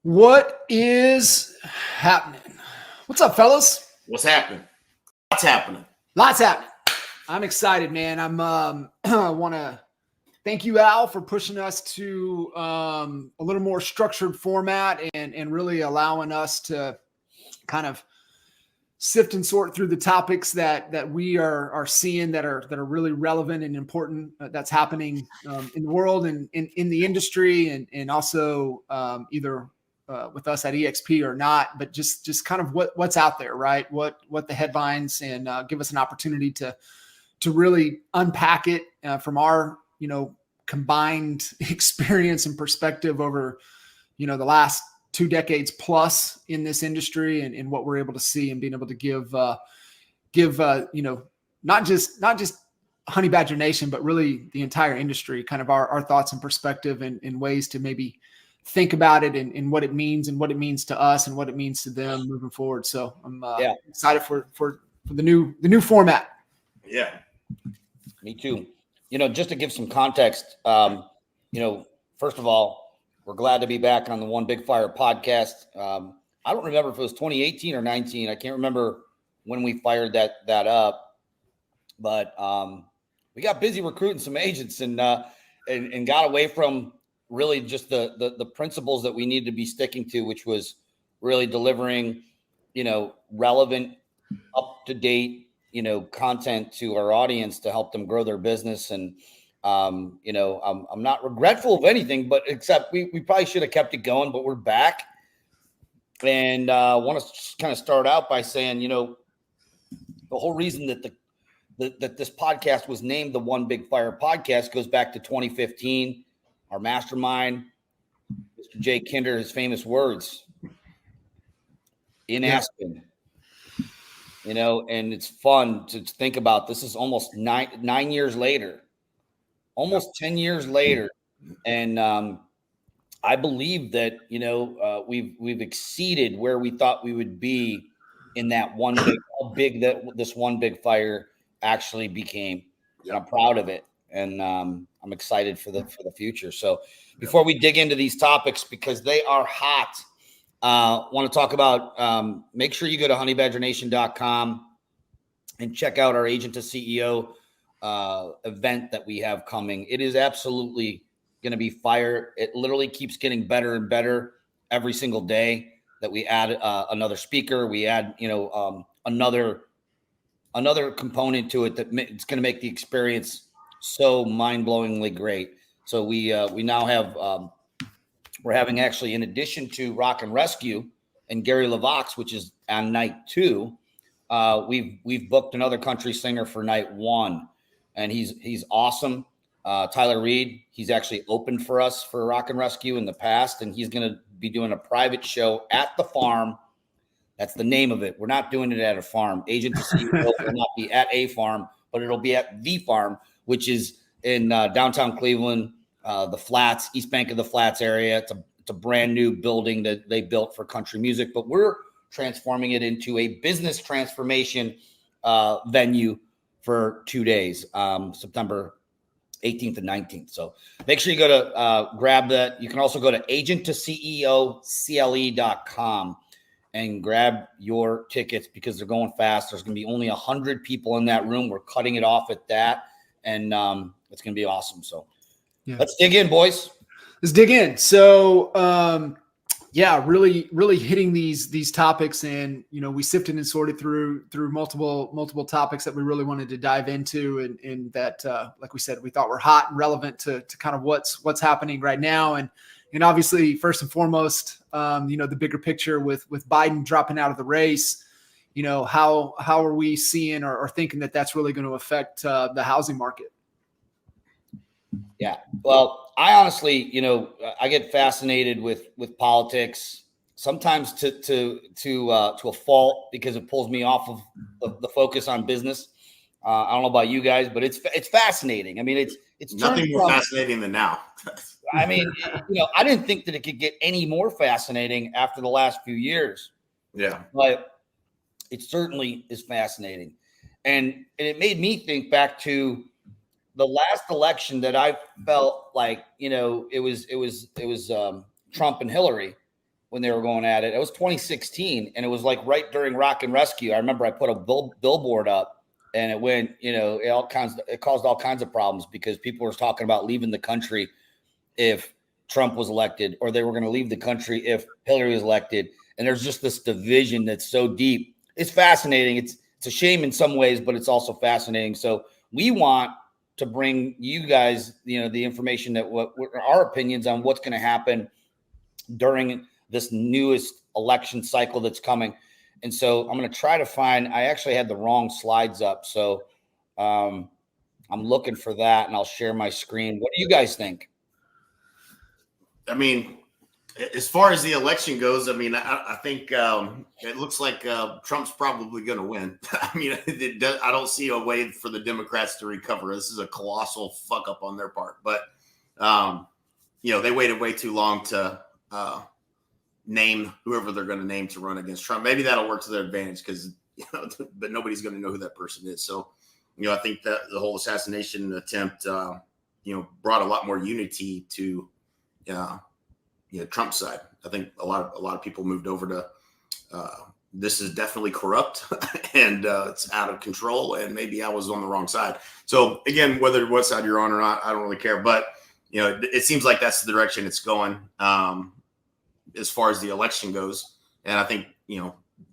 What is happening? What's up, fellas? What's happening? What's happening? Lots happening. I'm excited, man. I want to thank you, Al, for pushing us to a little more structured format and really allowing us to kind of sift and sort through the topics that we are seeing that are really relevant and important that's happening in the world and in the industry and also either with us at EXP or not, but just kind of what's out there, right? What the headlines and give us an opportunity to really unpack it from our combined experience and perspective over the last 2 decades plus in this industry and what we're able to see and being able to give not just Honey Badger Nation, but really the entire industry, kind of our thoughts and perspective and ways to maybe think about it and what it means to us and what it means to them moving forward. So I'm excited for the new format. Yeah, me too. Just to give some context, first of all, we're glad to be back on the One Big Fire podcast. I don't remember if it was 2018 or 19. I can't remember when we fired that up, but we got busy recruiting some agents and got away from really just the principles that we needed to be sticking to, which was really delivering, relevant, up-to-date, content to our audience to help them grow their business. And, I'm not regretful of anything, but except we probably should have kept it going, but we're back. And want to kind of start out by saying, the whole reason that that this podcast was named the One Big Fire podcast goes back to 2015. Our mastermind, Mr. Jay Kinder, his famous words in Aspen, and it's fun to think about. This is almost nine years later, almost 10 years later. And I believe that, we've exceeded where we thought we would be in that how big that this One Big Fire actually became. And I'm proud of it. And I'm excited for the future. So before we dig into these topics, because they are hot, want to talk about, make sure you go to honeybadgernation.com and check out our Agent to CEO event that we have coming. It is absolutely going to be fire. It literally keeps getting better and better every single day that we add another speaker. We add, another component to it that it's going to make the experience so mind-blowingly great. So we now have we're having actually, in addition to Rock and Rescue and Gary LeVox, which is on night 2, we've booked another country singer for night 1, and he's awesome. Tyler Reed, he's actually opened for us for Rock and Rescue in the past, and he's going to be doing a private show at the farm. That's the name of it. We're not doing it at a farm. Agent to CEO will not be at a farm, but it'll be at the farm, which is in downtown Cleveland, the Flats, East Bank of the Flats area. It's a brand new building that they built for country music, but we're transforming it into a business transformation venue for 2 days, September 18th and 19th. So make sure you go to grab that. You can also go to agenttoceocle.com and grab your tickets because they're going fast. There's going to be only 100 people in that room. We're cutting it off at that, and it's going to be awesome. So let's dig in, boys. Let's dig in. So, really hitting these topics, and we sifted and sorted through multiple topics that we really wanted to dive into, and that, like we said, we thought were hot and relevant to kind of what's happening right now, and obviously first and foremost, the bigger picture with Biden dropping out of the race. How are we seeing or thinking that that's really going to affect the housing market? Yeah. Well, I honestly, I get fascinated with politics sometimes to a fault because it pulls me off of the focus on business. I don't know about you guys, but it's fascinating. I mean, it's nothing more fascinating than now. I mean, I didn't think that it could get any more fascinating after the last few years. Yeah. But it certainly is fascinating. And it made me think back to the last election that I felt like, it was Trump and Hillary when they were going at it. It was 2016, and it was like right during Rock and Rescue. I remember I put a billboard up, and it went, it caused all kinds of problems because people were talking about leaving the country if Trump was elected, or they were going to leave the country if Hillary was elected. And there's just this division that's so deep. It's fascinating. It's a shame in some ways, but it's also fascinating. So we want to bring you guys, the information that what our opinions on what's going to happen during this newest election cycle that's coming. And so I'm going to try to find, I actually had the wrong slides up. So I'm looking for that, and I'll share my screen. What do you guys think? I mean, as far as the election goes, I mean, I think it looks like Trump's probably going to win. I mean, I don't see a way for the Democrats to recover. This is a colossal fuck up on their part. But, they waited way too long to name whoever they're going to name to run against Trump. Maybe that'll work to their advantage but nobody's going to know who that person is. So, I think that the whole assassination attempt, brought a lot more unity to Trump's side. I think a lot of people moved over to this is definitely corrupt and it's out of control, and maybe I was on the wrong side. So again, whether what side you're on or not, I don't really care. But it seems like that's the direction it's going as far as the election goes. And I think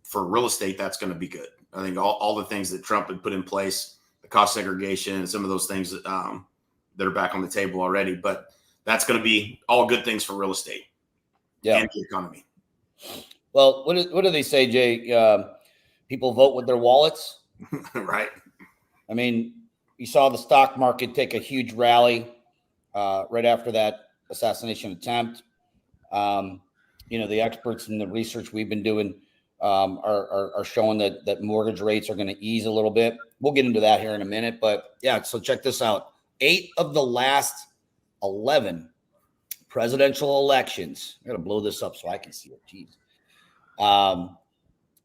for real estate, that's going to be good. I think all the things that Trump had put in place, the cost segregation, and some of those things that are back on the table already. But that's going to be all good things for real estate and the economy. Well, what do they say, Jay? People vote with their wallets. Right. I mean, you saw the stock market take a huge rally right after that assassination attempt. The experts and the research we've been doing are showing that mortgage rates are going to ease a little bit. We'll get into that here in a minute. But yeah, so check this out. 8 of the last 11 presidential elections. I got to blow this up so I can see it. Jeez.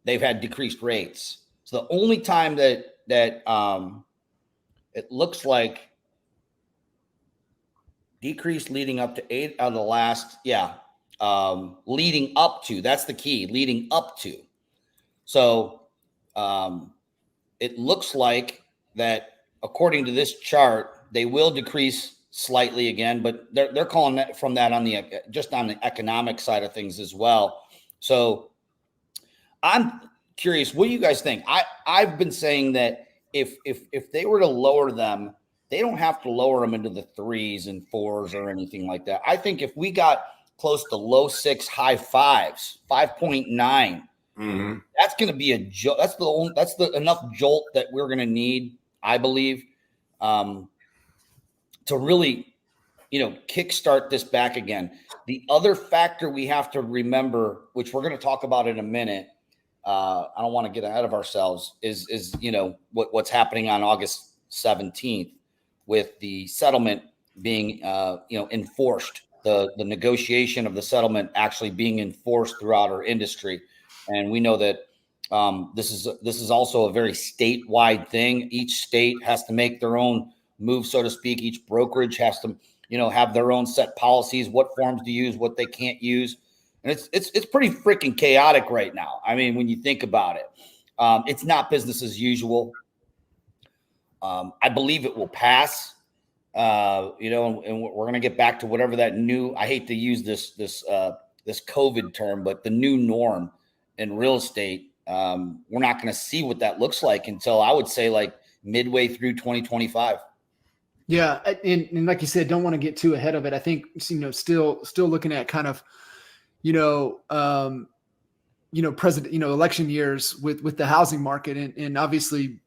They've had decreased rates. So the only time that it looks like decreased leading up to 8 out of the last, leading up to, that's the key, leading up to. So it looks like that according to this chart, they will decrease slightly again, but they're calling that from that on the economic side of things as well. So I'm curious, what do you guys think? I've been saying that if they were to lower them, they don't have to lower them into the 3s and 4s or anything like that. I think if we got close to low 6, high 5s, 5.9, that's going to be a jolt. That's the enough jolt that we're going to need, I believe, to really, kickstart this back again. The other factor we have to remember, which we're going to talk about in a minute, I don't want to get ahead of ourselves, is what's happening on August 17th with the settlement being enforced, the negotiation of the settlement actually being enforced throughout our industry. And we know that this is also a very statewide thing. Each state has to make their own move, so to speak. Each brokerage has to have their own set policies, what forms to use, what they can't use. And it's pretty freaking chaotic right now. I mean, when you think about it, it's not business as usual. I believe it will pass, and we're going to get back to whatever that new, I hate to use this COVID term, but the new norm in real estate. We're not going to see what that looks like until, I would say, like midway through 2025. Yeah. And like you said, don't want to get too ahead of it. I think, still looking at kind of, election years with the housing market. And obviously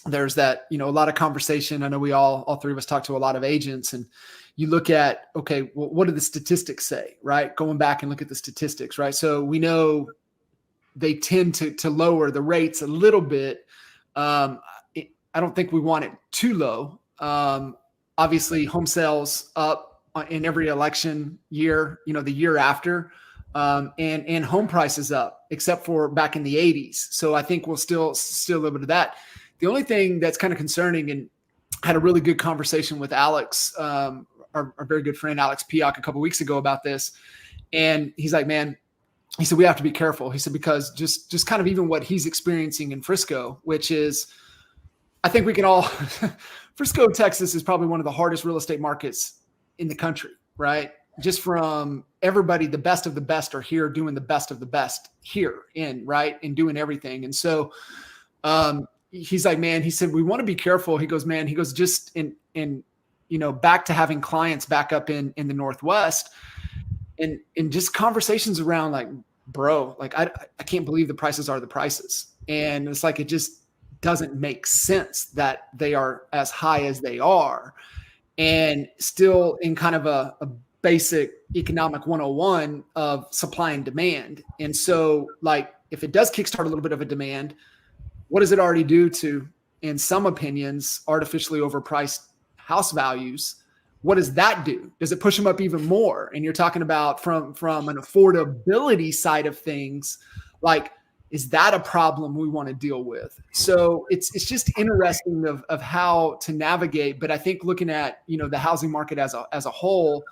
there's that, a lot of conversation. I know we all 3 of us talk to a lot of agents, and you look at, okay, well, what do the statistics say, right? Going back and look at the statistics, right? So we know they tend to lower the rates a little bit. I don't think we want it too low. Obviously home sales up in every election year, the year after, and home prices up, except for back in the 80s. So I think we'll still a little bit of that. The only thing that's kind of concerning, and had a really good conversation with Alex, our very good friend, Alex Piak, a couple of weeks ago about this. And he's like, man, he said, we have to be careful. He said, because just kind of even what he's experiencing in Frisco, which is, I think we can all, Frisco, Texas is probably one of the hardest real estate markets in the country, right? Just from everybody, the best of the best are here doing the best of the best here right? And doing everything. And so he's like, man, he said, we want to be careful. He goes, man, he goes, just in back to having clients back up in the Northwest and just conversations around like, bro, like I can't believe the prices are the prices. And it's like, it just doesn't make sense that they are as high as they are, and still in kind of a basic economic 101 of supply and demand. And so like, if it does kickstart a little bit of a demand, what does it already do to, in some opinions, artificially overpriced house values? What does that do? Does it push them up even more? And you're talking about from an affordability side of things, like, is that a problem we want to deal with? So it's just interesting of how to navigate. But I think looking at, the housing market as a whole,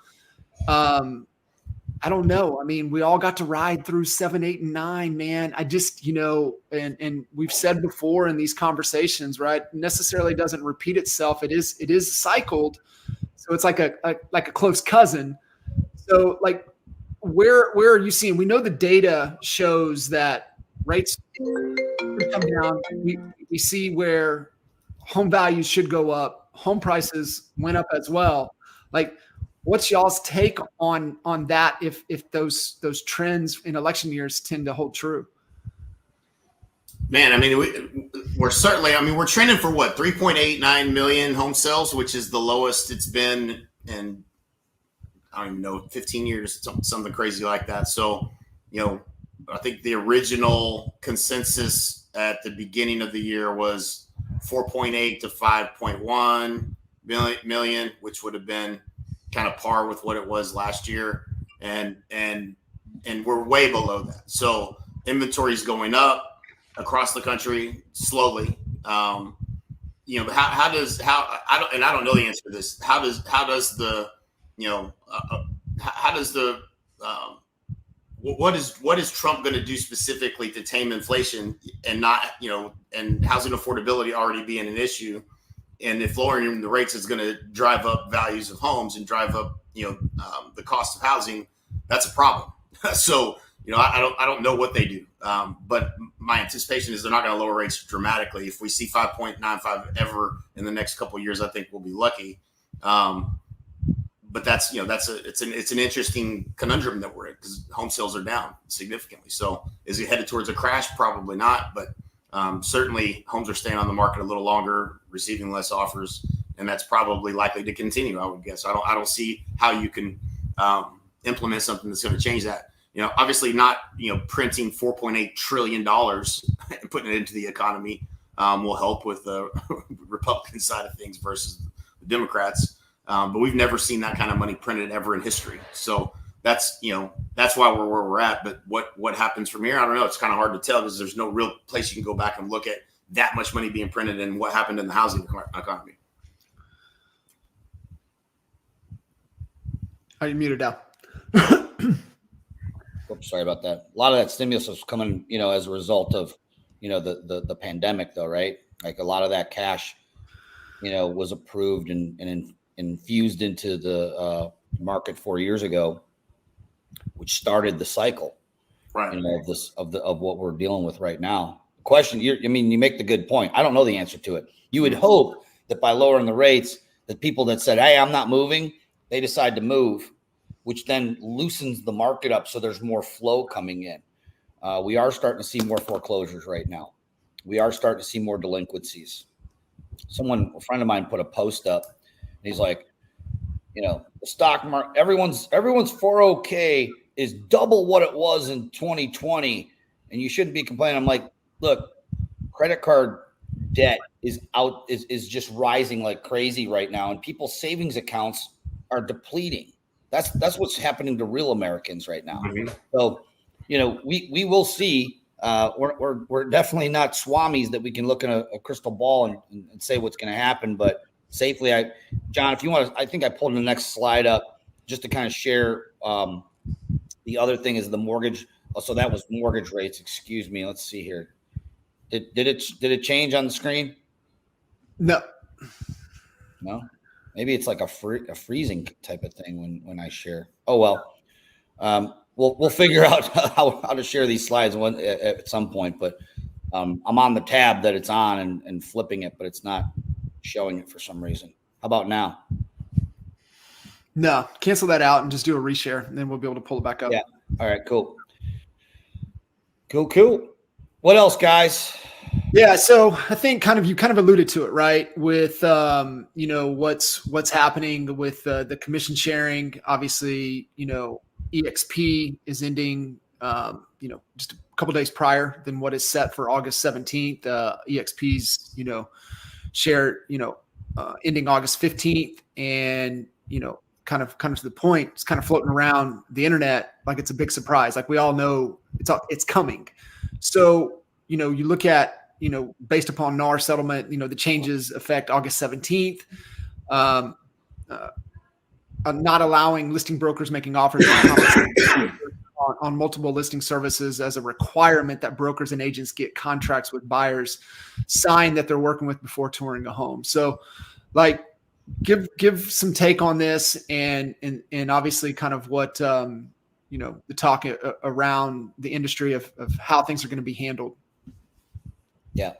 I don't know. I mean, we all got to ride through 7, 8, and 9, man. I just, and we've said before in these conversations, right? Necessarily doesn't repeat itself. It is cycled. So it's like a close cousin. So like, where are you seeing? We know the data shows that rates come down. We see where home values should go up. Home prices went up as well. Like, what's y'all's take on that if those trends in election years tend to hold true? Man, I mean, we're certainly, we're trending for what, 3.89 million home sales, which is the lowest it's been in, I don't even know, 15 years, something crazy like that. So, I think the original consensus at the beginning of the year was 4.8 to 5.1 million, which would have been kind of par with what it was last year. And we're way below that. So inventory is going up across the country slowly. I don't know the answer to this. What is Trump going to do specifically to tame inflation and not, and housing affordability already being an issue? And if lowering the rates is going to drive up values of homes and drive up, the cost of housing, that's a problem. So, I don't know what they do. But my anticipation is they're not going to lower rates dramatically. If we see 5.95 ever in the next couple of years, I think we'll be lucky. But that's it's an interesting conundrum that we're in, because home sales are down significantly. So is it headed towards a crash? Probably not. But certainly homes are staying on the market a little longer, receiving less offers, and that's probably likely to continue, I would guess. I don't see how you can implement something that's going to change that. Obviously not, printing $4.8 trillion and putting it into the economy will help with the Republican side of things versus the Democrats. But we've never seen that kind of money printed ever in history. So that's why we're where we're at. But what happens from here, I don't know. It's kind of hard to tell because there's no real place you can go back and look at that much money being printed and what happened in the housing economy. Are you muted out? Oops, sorry about that. A lot of that stimulus was coming, as a result of, the pandemic, though, right? Like a lot of that cash, was approved and infused into the market 4 years ago, which started the cycle, right? Of what we're dealing with right now. The question, you make the good point. I don't know the answer to it. You would hope that by lowering the rates, that people that said, "Hey, I'm not moving," they decide to move, which then loosens the market up, so there's more flow coming in. We are starting to see more foreclosures right now. We are starting to see more delinquencies. A friend of mine put a post up. He's like, the stock market, everyone's 401k is double what it was in 2020, and you shouldn't be complaining. I'm like, look, credit card debt is just rising like crazy right now, and people's savings accounts are depleting. That's what's happening to real Americans right now. Mm-hmm. So, we will see. We're definitely not swamis that we can look in a crystal ball and say what's going to happen, but safely. John, if you want to, I think I pulled the next slide up just to kind of share. The other thing is the mortgage Oh, so that was mortgage rates. Excuse me. Let's see here. Did it change on the screen? No. No. Maybe it's like a freezing type of thing when I share. Oh well. We'll figure out how to share these slides at some point. But I'm on the tab that it's on and flipping it, but it's not showing it for some reason. How about now? No, cancel that out and just do a reshare, and then we'll be able to pull it back up. Yeah. All right. Cool. What else, guys? Yeah, so I think you kind of alluded to it, right? With what's happening with the commission sharing. Obviously, EXP is ending just a couple days prior than what is set for August 17th. EXP's share ending August 15th, and kind of to the point, it's kind of floating around the internet like it's a big surprise. Like we all know it's coming. So you look at based upon NAR settlement, the changes affect August 17th. Not allowing listing brokers making offers on multiple listing services as a requirement that brokers and agents get contracts with buyers signed that they're working with before touring a home. So give some take on this and obviously kind of what the talk around the industry of how things are going to be handled. Yeah.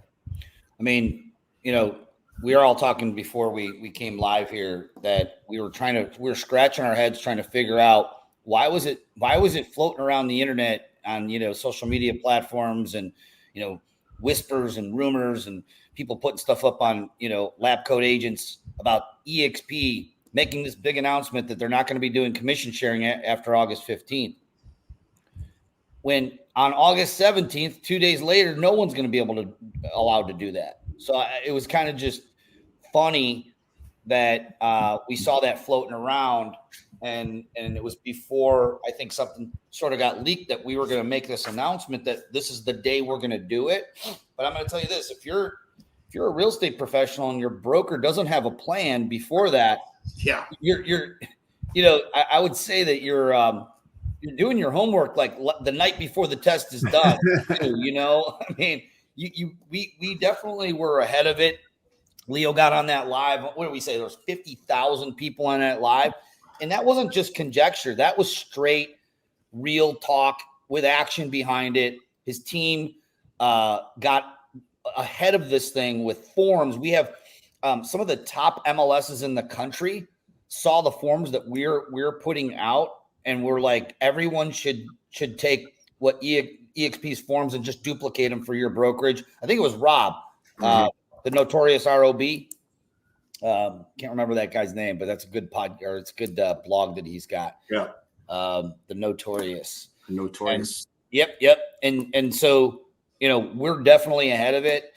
I mean, we were all talking before we came live here that we were scratching our heads trying to figure out why was it floating around the internet on, social media platforms and, whispers and rumors and people putting stuff up on, lab coat agents about EXP making this big announcement that they're not going to be doing commission sharing after August 15th. When on August 17th, 2 days later, no one's going to be allowed to do that. So it was kind of just funny that we saw that floating around, and it was before I think something sort of got leaked that we were going to make this announcement that this is the day we're going to do it. But I'm going to tell you this: if you're a real estate professional and your broker doesn't have a plan before that, yeah, I would say that you're doing your homework like the night before the test is done. I mean, we definitely were ahead of it. Leo got on that live. What did we say? There was 50,000 people on that live. And that wasn't just conjecture. That was straight real talk with action behind it. His team got ahead of this thing with forms. We have some of the top MLSs in the country saw the forms that we're putting out. And we're like, everyone should take what EXP's forms and just duplicate them for your brokerage. I think it was Rob, the notorious ROB. Can't remember that guy's name, but that's a good it's a good blog that he's got. Yeah. The Notorious. Notorious. And, yep. And so, we're definitely ahead of it.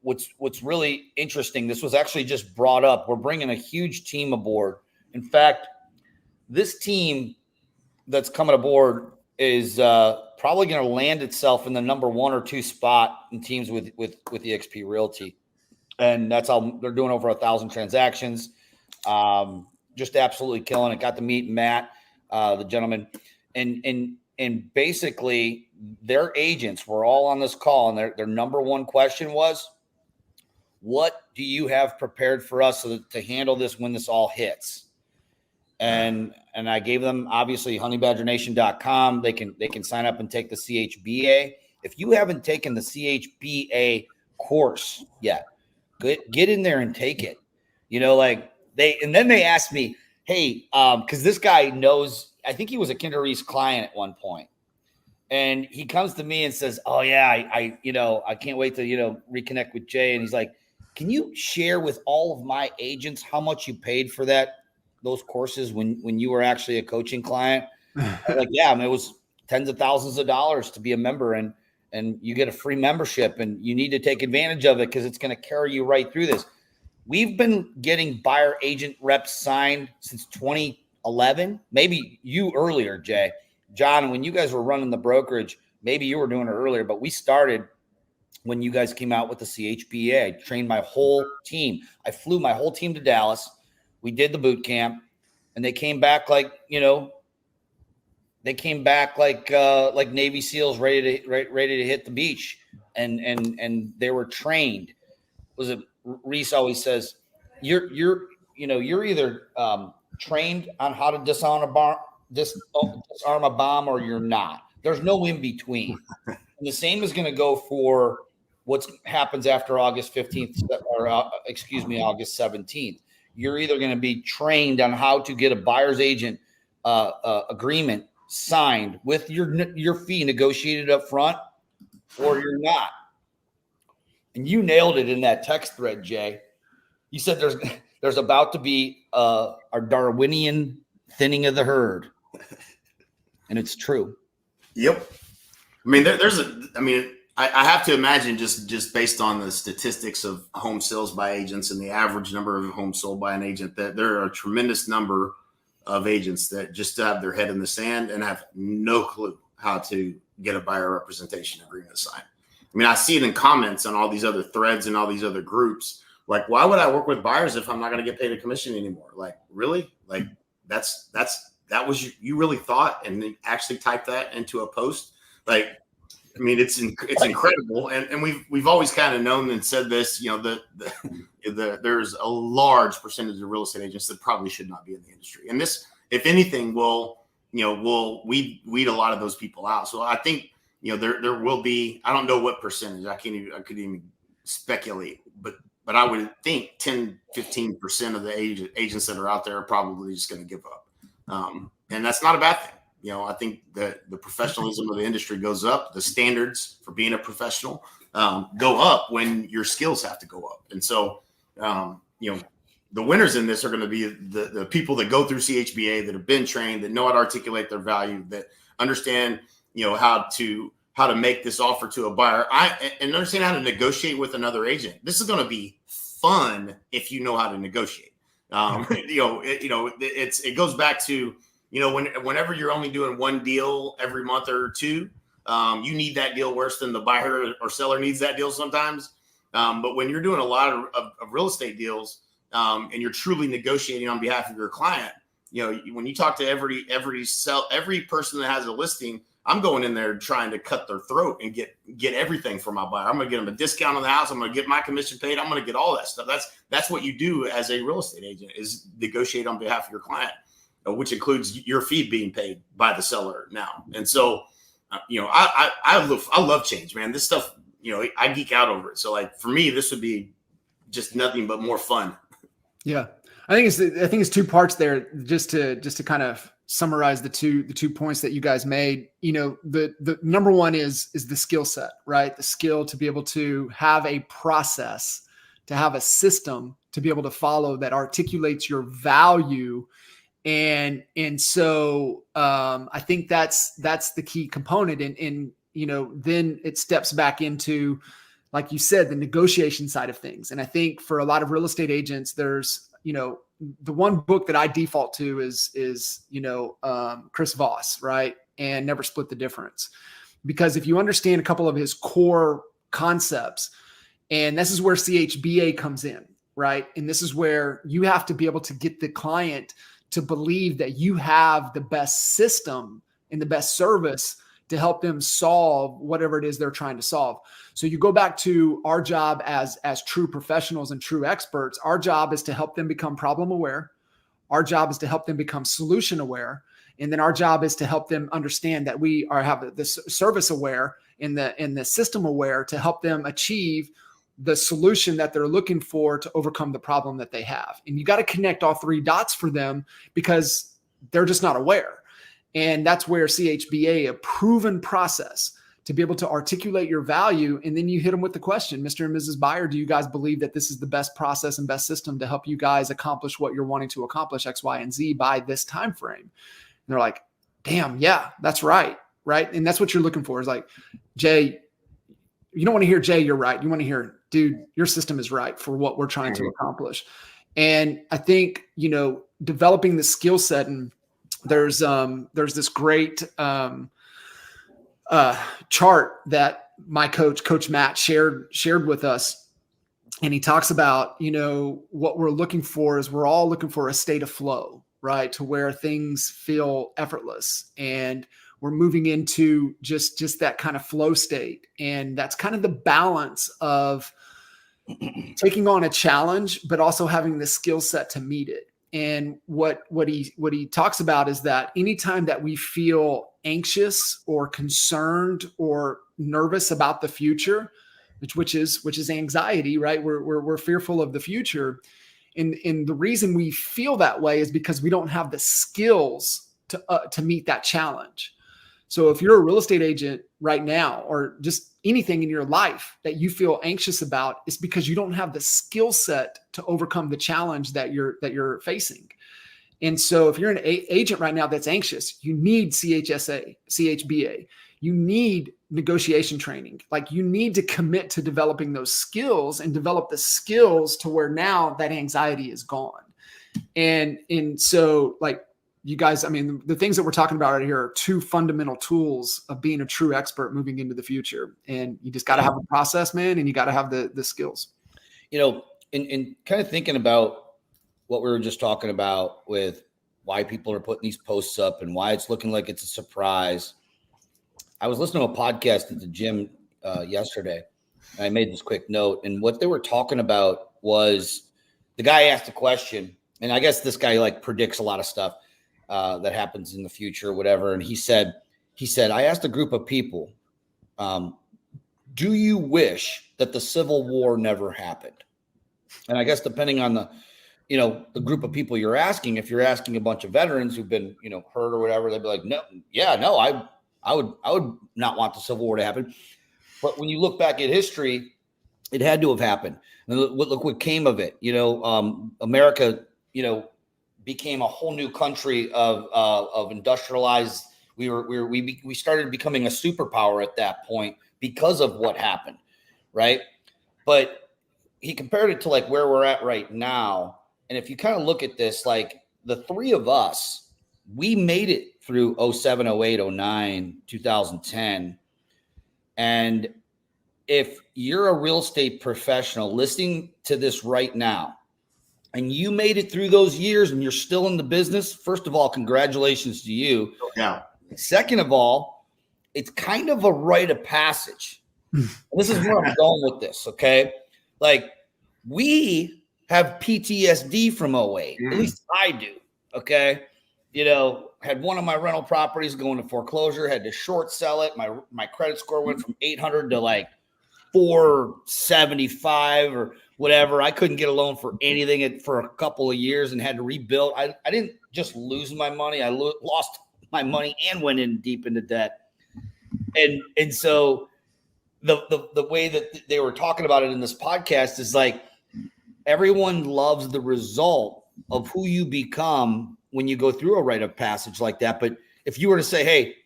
What's really interesting, this was actually just brought up. We're bringing a huge team aboard. In fact, this team that's coming aboard is probably going to land itself in the number 1 or 2 spot in teams with EXP Realty. And that's how they're doing over 1,000 transactions. Just absolutely killing it. Got to meet Matt, the gentleman. And basically their agents were all on this call, and their number 1 question was, what do you have prepared for us to handle this when this all hits? And I gave them obviously honeybadgernation.com. They can sign up and take the CHBA. If you haven't taken the CHBA course yet, get in there and take it. And then they asked me, hey, because this guy knows, I think he was a Kinder Reese client at one point. And he comes to me and says, oh yeah, I can't wait to, reconnect with Jay. And he's like, can you share with all of my agents how much you paid for those courses when you were actually a coaching client? Like, yeah, it was tens of thousands of dollars to be a member, and you get a free membership, and you need to take advantage of it because it's going to carry you right through this. We've been getting buyer agent reps signed since 2011, maybe you earlier, Jay. John, when you guys were running the brokerage, maybe you were doing it earlier, but we started when you guys came out with the CHBA. I trained my whole team. I flew my whole team to Dallas. We did the boot camp, and they came back like, They came back like Navy SEALs ready to hit the beach, and they were trained. Was it Reese always says you're either trained on how to disarm a bomb or you're not. There's no in between. And the same is going to go for what happens after August 15th or August 17th. You're either going to be trained on how to get a buyer's agent agreement signed with your fee negotiated up front, or you're not. And you nailed it in that text thread, Jay. You said there's about to be our Darwinian thinning of the herd, and it's true. Yep. I mean, I have to imagine just based on the statistics of home sales by agents and the average number of homes sold by an agent, that there are a tremendous number of agents that just have their head in the sand and have no clue how to get a buyer representation agreement signed. I mean, I see it in comments on all these other threads and all these other groups. Like, why would I work with buyers if I'm not going to get paid a commission anymore? Like, really? Like, that was you really thought and then actually typed that into a post? Like, I mean, it's incredible. And we've always kind of known and said this, there's a large percentage of real estate agents that probably should not be in the industry. And this, if anything, will weed a lot of those people out. So I think, there will be, I don't know what percentage, I couldn't even speculate, but I would think 10, 15% of the agents that are out there are probably just going to give up. And that's not a bad thing. I think that the professionalism of the industry goes up. The standards for being a professional go up when your skills have to go up. And so, the winners in this are going to be the people that go through CHBA, that have been trained, that know how to articulate their value, that understand, how to make this offer to a buyer, and understand how to negotiate with another agent. This is going to be fun if you know how to negotiate. It goes back to, whenever you're only doing one deal every month or two, you need that deal worse than the buyer or seller needs that deal sometimes. But when you're doing a lot of real estate deals, and you're truly negotiating on behalf of your client, when you talk to every person that has a listing, I'm going in there trying to cut their throat and get everything for my buyer. I'm going to get them a discount on the house. I'm going to get my commission paid. I'm going to get all that stuff. That's what you do as a real estate agent, is negotiate on behalf of your client, which includes your fee being paid by the seller now. And so, I love change, man. This stuff, I geek out over it. So, like, for me, this would be just nothing but more fun. Yeah. I think it's two parts there, just to kind of summarize the two points that you guys made. The number one is the skill set, right? The skill to be able to have a process, to have a system to be able to follow that articulates your value. And so I think that's the key component. And then it steps back into, like you said, the negotiation side of things. And I think for a lot of real estate agents, there's, the one book that I default to is Chris Voss, right? And Never Split the Difference. Because if you understand a couple of his core concepts, and this is where CHBA comes in, right? And this is where you have to be able to get the client to believe that you have the best system and the best service to help them solve whatever it is they're trying to solve. So you go back to our job as true professionals and true experts. Our job is to help them become problem aware. Our job is to help them become solution aware. And then our job is to help them understand that we have the service aware and the system aware to help them achieve the solution that they're looking for to overcome the problem that they have. And you got to connect all three dots for them because they're just not aware. And that's where CHBA, a proven process to be able to articulate your value. And then you hit them with the question, Mr. and Mrs. Buyer, do you guys believe that this is the best process and best system to help you guys accomplish what you're wanting to accomplish, X, Y, and Z by this time frame? And they're like, damn, yeah, that's right. Right. And that's what you're looking for, is like, Jay, you don't want to hear, Jay, you're right. You want to hear, dude, your system is right for what we're trying to accomplish. And I think, developing the skill set, and there's this great chart that my coach Matt shared with us. And he talks about, what we're looking for is we're all looking for a state of flow, right? To where things feel effortless, and we're moving into just that kind of flow state. And that's kind of the balance of taking on a challenge, but also having the skill set to meet it. And what he talks about is that anytime that we feel anxious or concerned or nervous about the future, which is anxiety, right? We're fearful of the future. And the reason we feel that way is because we don't have the skills to meet that challenge. So if you're a real estate agent right now, or just anything in your life that you feel anxious about, it's because you don't have the skill set to overcome the challenge that you're facing. And so if you're an agent right now that's anxious, you need CHSA, CHBA, you need negotiation training. Like, you need to commit to developing those skills and develop the skills to where now that anxiety is gone. And so, like, you guys, I mean, the things that we're talking about right here are two fundamental tools of being a true expert moving into the future. And you just got to have a process, man, and you got to have the skills. You know, in kind of thinking about what we were just talking about with why people are putting these posts up and why it's looking like it's a surprise. I was listening to a podcast at the gym yesterday, and I made this quick note. And what they were talking about was, the guy asked a question, and I guess this guy like predicts a lot of stuff that happens in the future, whatever. And he said, I asked a group of people, do you wish that the Civil War never happened? And I guess depending on the group of people you're asking, if you're asking a bunch of veterans who've been, hurt or whatever, they'd be like, no, I would not want the Civil War to happen. But when you look back at history, it had to have happened. And look what came of it. America, became a whole new country of industrialized. We started becoming a superpower at that point because of what happened, right? But he compared it to like where we're at right now. And if you kind of look at this, like the three of us, we made it through 07, 08, 09, 2010. And if you're a real estate professional listening to this right now, and you made it through those years and you're still in the business, first of all, congratulations to you. Yeah. Second of all, it's kind of a rite of passage. This is where I'm going with this, okay? Like, we have PTSD from 08. At least I do, okay? Had one of my rental properties go into foreclosure, had to short sell it. My credit score went from 800 to like 475 or whatever. I couldn't get a loan for anything for a couple of years and had to rebuild. I didn't just lose my money. I lost my money and went in deep into debt. And so the way that they were talking about it in this podcast is like, everyone loves the result of who you become when you go through a rite of passage like that. But if you were to say, hey,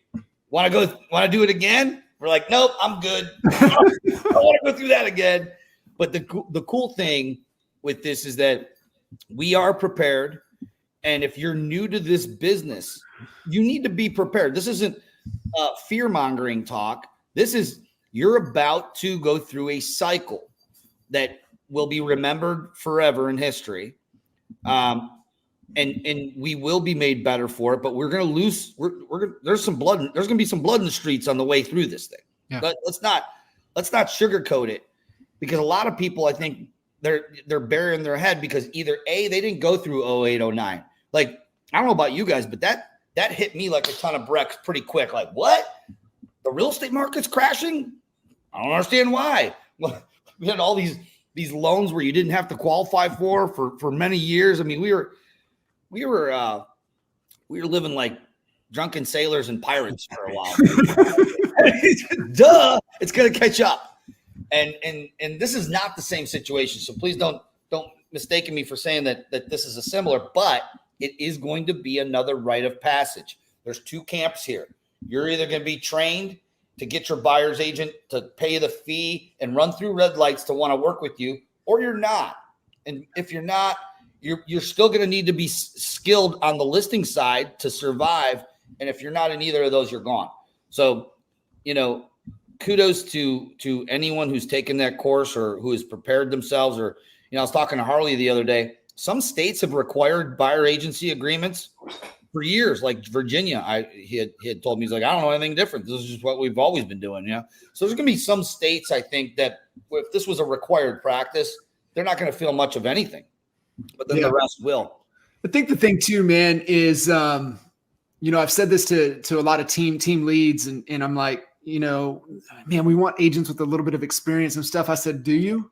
want to do it again? We're like, nope, I'm good. I don't want to go through that again. But the cool thing with this is that we are prepared. And if you're new to this business, you need to be prepared. This isn't fear-mongering talk. This is, you're about to go through a cycle that will be remembered forever in history. And we will be made better for it, but we're going to lose. There's some blood. There's going to be some blood in the streets on the way through this thing. Yeah. But let's not sugarcoat it, because a lot of people, I think they're burying their head because either A, they didn't go through 08, 09. Like, I don't know about you guys, but that hit me like a ton of bricks pretty quick. Like, what? The real estate market's crashing? I don't understand why. We had all these loans where you didn't have to qualify for many years. I mean, we were living like drunken sailors and pirates for a while. Duh, it's going to catch up. And this is not the same situation. So please don't mistake me for saying that this is a similar, but it is going to be another rite of passage. There's two camps here. You're either going to be trained to get your buyer's agent to pay the fee and run through red lights to want to work with you, or you're not. And if you're not, you're still going to need to be skilled on the listing side to survive. And if you're not in either of those, you're gone. So, kudos to anyone who's taken that course or who has prepared themselves. Or, I was talking to Harley the other day. some states have required buyer agency agreements for years, like Virginia. He had told me, he's like, I don't know anything different. This is just what we've always been doing. So there's going to be some states, I think, that if this was a required practice, they're not going to feel much of anything, but then the rest will. I think the thing too, man, is, I've said this to a lot of team leads, and I'm like, man, we want agents with a little bit of experience and stuff. I said, do you?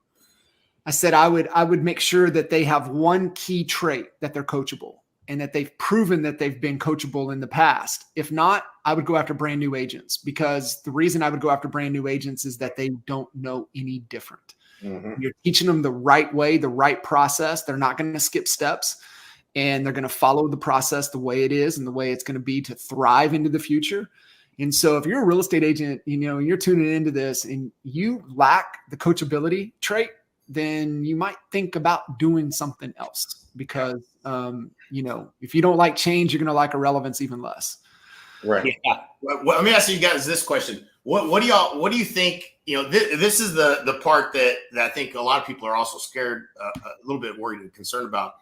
I said, I would make sure that they have one key trait, that they're coachable and that they've proven that they've been coachable in the past. If not, I would go after brand new agents, because the reason I would go after brand new agents is that they don't know any different. Mm-hmm. You're teaching them the right way, the right process. They're not going to skip steps, and they're going to follow the process the way it is and the way it's going to be to thrive into the future. And so if you're a real estate agent, and you're tuning into this and you lack the coachability trait, then you might think about doing something else, because, if you don't like change, you're going to like irrelevance even less. Right. Yeah. Well, let me ask you guys this question. What do you think, this is the part that I think a lot of people are also scared, a little bit worried and concerned about,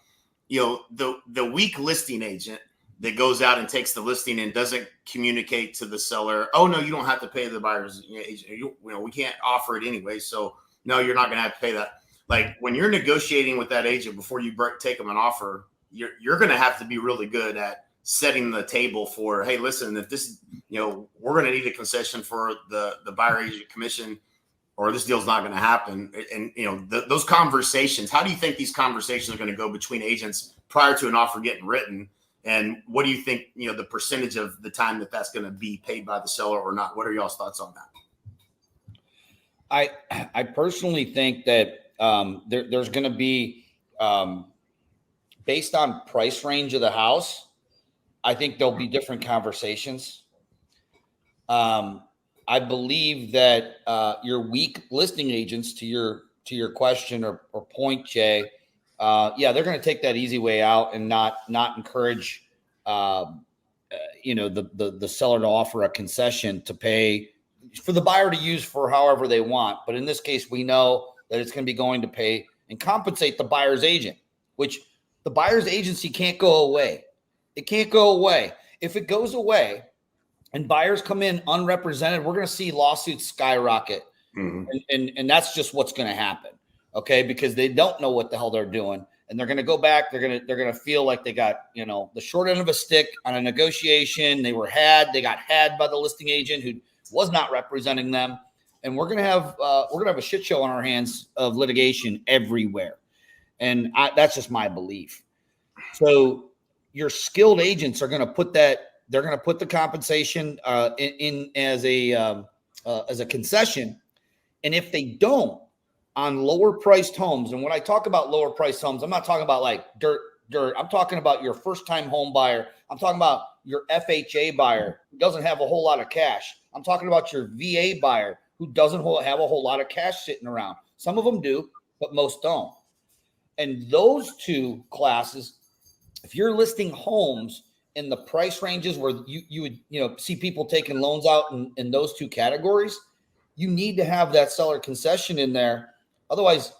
the weak listing agent that goes out and takes the listing and doesn't communicate to the seller, oh no, you don't have to pay the buyer's agent. We can't offer it anyway. So no, you're not going to have to pay that. Like, when you're negotiating with that agent before you take them an offer, you're going to have to be really good at setting the table for, hey, listen, if this, we're going to need a concession for the buyer agent commission, or this deal's not going to happen. And, those conversations, how do you think these conversations are going to go between agents prior to an offer getting written? And what do you think, the percentage of the time that's going to be paid by the seller or not? What are y'all's thoughts on that? I personally think that there's going to be, based on price range of the house, I think there'll be different conversations. I believe that your weak listing agents, to your question or point, Jay, they're going to take that easy way out and not encourage, the seller to offer a concession to pay for the buyer to use for however they want. But in this case, we know that it's going to be going to pay and compensate the buyer's agent, which the buyer's agency can't go away. It can't go away. If it goes away and buyers come in unrepresented, we're going to see lawsuits skyrocket. Mm-hmm. And that's just what's going to happen. Okay. Because they don't know what the hell they're doing. And they're going to go back. They're going to feel like they got, the short end of a stick on a negotiation. They got had by the listing agent who was not representing them. And we're going to have a shit show on our hands of litigation everywhere. And that's just my belief. So your skilled agents are going to put they're going to put the compensation in as a concession. And if they don't, on lower priced homes, and when I talk about lower priced homes, I'm not talking about like dirt. I'm talking about your first time home buyer. I'm talking about your FHA buyer who doesn't have a whole lot of cash. I'm talking about your VA buyer who doesn't have a whole lot of cash sitting around. Some of them do, but most don't. And those two classes, if you're listing homes in the price ranges where you would see people taking loans out in those two categories, you need to have that seller concession in there. Otherwise,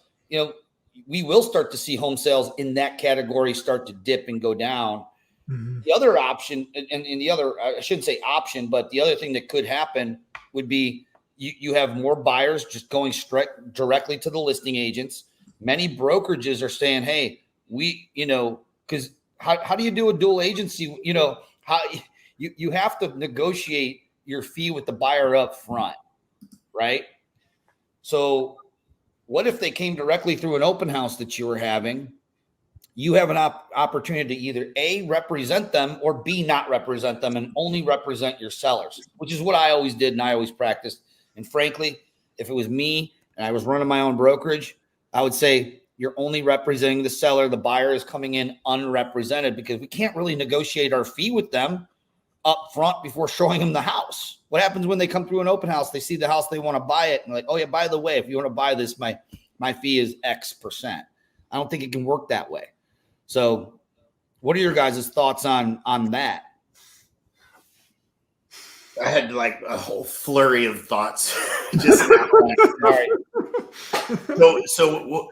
we will start to see home sales in that category start to dip and go down. Mm-hmm. The other option, and the other, I shouldn't say option, but the other thing that could happen would be you have more buyers just going straight directly to the listing agents. Many brokerages are saying, hey, because how do you do a dual agency? How you have to negotiate your fee with the buyer up front, right? So what if they came directly through an open house that you were having? You have an opportunity to either A, represent them, or B, not represent them and only represent your sellers, which is what I always did and I always practiced. And frankly, if it was me and I was running my own brokerage, I would say you're only representing the seller. The buyer is coming in unrepresented, because we can't really negotiate our fee with them up front before showing them the house. What happens when they come through an open house? They see the house, they want to buy it, and like, oh yeah, by the way, if you want to buy this, my fee is X%. I don't think it can work that way. So what are your guys' thoughts on that? I had like a whole flurry of thoughts. Just all right. So